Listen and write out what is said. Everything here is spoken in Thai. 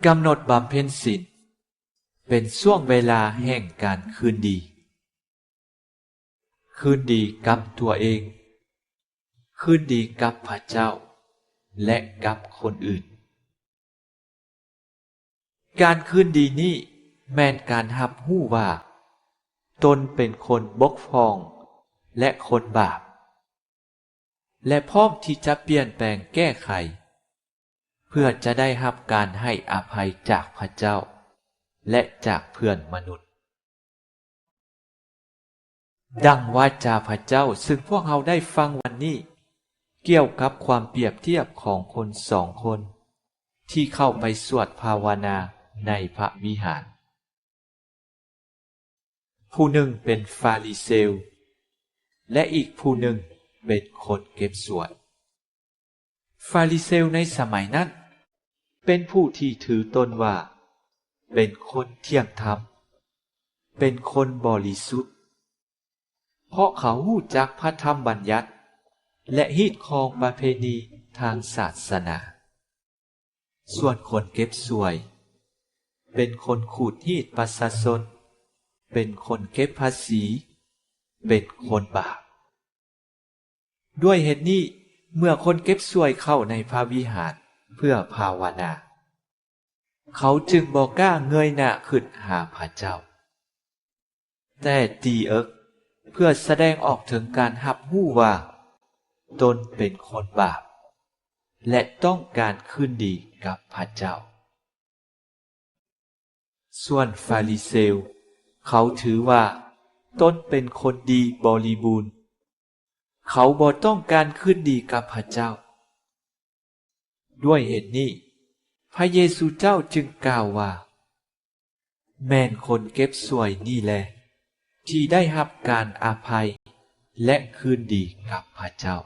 กำหนดบำเพ็ญศีลเป็นช่วงเวลาแห่งการคืนดีกับตัวเองคืนดีกับพระเจ้าและกับคนอื่นการคืนดีนี้แม่นการรับรู้ว่าตนเป็นคนบกพร่องและคนบาปและพร้อมที่จะเปลี่ยนแปลงแก้ไขเพื่อจะได้รับการให้อภัยจากพระเจ้าและจากเพื่อนมนุษย์ดังวาจาพระเจ้าซึ่งพวกเราได้ฟังวันนี้เกี่ยวกับความเปรียบเทียบของคนสองคนที่เข้าไปสวดภาวนาในพระวิหารผู้หนึ่งเป็นฟาริเซลและอีกผู้หนึ่งเป็นคนเก็บสวยฟาริเซลในสมัยนั้นเป็นผู้ที่ถือตนว่าเป็นคนเที่ยงธรรมเป็นคนบริสุทธิ์เพราะเขารู้จักพระธรรมบัญญัติและฮีดครองประเพณีทางศาสนาส่วนคนเก็บสวยเป็นคนขูดรีดประชาชนเป็นคนเก็บภาษีเป็นคนบาปด้วยเหตุนี้เมื่อคนเก็บสวยเข้าในพระวิหารเพื่อภาวนาเขาจึงบอกกล้าเงยหน้าขึ้นหาพระเจ้าแต่ตีเอิกเพื่อแสดงออกถึงการรับรู้ว่าตนเป็นคนบาปและต้องการคืนดีกับพระเจ้าส่วนฟาริเซลเขาถือว่าตนเป็นคนดีบริบูรณ์เขาบ่ต้องการคืนดีกับพระเจ้าด้วยเหตุนี้พระเยซูเจ้าจึงกล่าวว่าแม่นคนเก็บสวยนี่แหละที่ได้รับการอภัยและคืนดีกับพระเจ้า